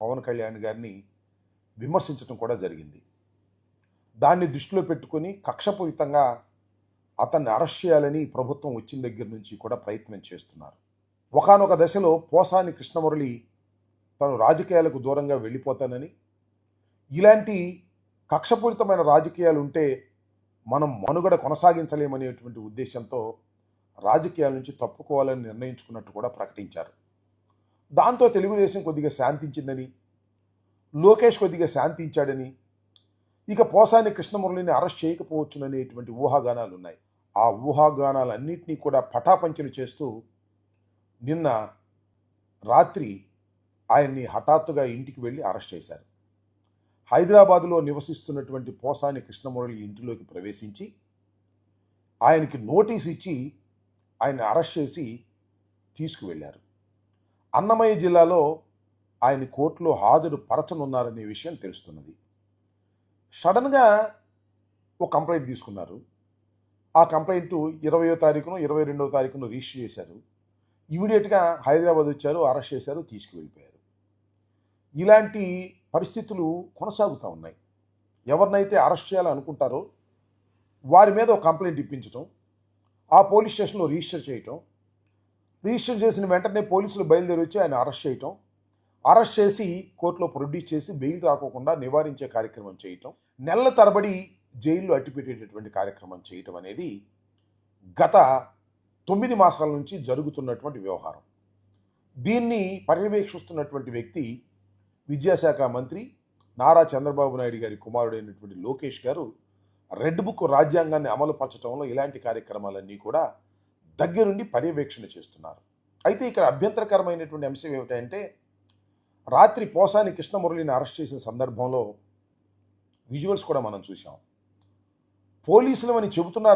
పవన్ కళ్యాణ్ గారిని విమర్శించడం కూడా జరిగింది. దాన్ని దృష్టిలో పెట్టుకొని కక్షపూరితంగా అతన్ని అరెస్ట్ చేయాలని ప్రభుత్వం వచ్చిన దగ్గర నుంచి కూడా ప్రయత్నం చేస్తున్నారు. ఒకానొక దశలో పోసాని కృష్ణమురళి తను రాజకీయాలకు దూరంగా వెళ్ళిపోతానని, ఇలాంటి కక్షపూరితమైన రాజకీయాలు ఉంటే మనం మనుగడ కొనసాగించలేమనేటువంటి ఉద్దేశంతో రాజకీయాల నుంచి తప్పుకోవాలని నిర్ణయించుకున్నట్టు కూడా ప్రకటించారు. దాంతో తెలుగుదేశం కొద్దిగా శాంతించిందని, లోకేష్ కొద్దిగా శాంతించాడని, ఇక పోసాని కృష్ణమురళిని అరెస్ట్ చేయకపోవచ్చుననేటువంటి ఊహాగానాలు ఉన్నాయి. ఆ ఊహాగానాలన్నింటినీ కూడా పటాపంచలు చేస్తూ నిన్న రాత్రి ఆయన్ని హఠాత్తుగా ఇంటికి వెళ్ళి అరెస్ట్ చేశారు. హైదరాబాదులో నివసిస్తున్నటువంటి పోసాని కృష్ణమురళి ఇంటిలోకి ప్రవేశించి ఆయనకి నోటీస్ ఇచ్చి ఆయన్ని అరెస్ట్ చేసి తీసుకువెళ్ళారు. అన్నమయ్య జిల్లాలో ఆయన కోర్టులో హాజరు పరచనున్నారనే విషయం తెలుస్తున్నది. సడన్గా ఒక కంప్లైంట్ తీసుకున్నారు. ఆ కంప్లైంట్ 20వ తారీఖున 22వ తారీఖున రిజిస్టర్ చేశారు. ఇమీడియట్గా హైదరాబాద్ వచ్చారు, అరెస్ట్ చేశారు, తీసుకువెళ్ళిపోయారు. ఇలాంటి పరిస్థితులు కొనసాగుతూ ఉన్నాయి. ఎవరినైతే అరెస్ట్ చేయాలనుకుంటారో వారి మీద ఒక కంప్లైంట్ ఇప్పించడం, ఆ పోలీస్ స్టేషన్లో రిజిస్టర్ చేయటం, రిజిస్టర్ చేసిన వెంటనే పోలీసులు బయలుదేరి వచ్చి ఆయన అరెస్ట్ చేయటం, అరెస్ట్ చేసి కోర్టులో ప్రొడ్యూస్ చేసి బెయిల్ రాకోకుండా నివారించే కార్యక్రమం చేయటం, నెలల తరబడి జైల్లో అట్టిపెట్టేటటువంటి కార్యక్రమం చేయటం అనేది గత 9 మాసాల నుంచి జరుగుతున్నటువంటి వ్యవహారం. దీన్ని పర్యవేక్షిస్తున్నటువంటి వ్యక్తి విద్యాశాఖ మంత్రి నారా చంద్రబాబు నాయుడు గారి కుమారుడైనటువంటి లోకేష్ గారు రెడ్ బుక్ రాజ్యాంగాన్ని అమలుపరచడంలో ఇలాంటి కార్యక్రమాలన్నీ కూడా దగ్గరుండి పర్యవేక్షణ చేస్తున్నారు. అయితే ఇక్కడ అభ్యంతరకరమైనటువంటి అంశం ఏమిటంటే, రాత్రి పోసాని కృష్ణమురళిని అరెస్ట్ చేసిన సందర్భంలో విజువల్స్ కూడా మనం చూసాం. పోలీసులు అని చెబుతున్నారు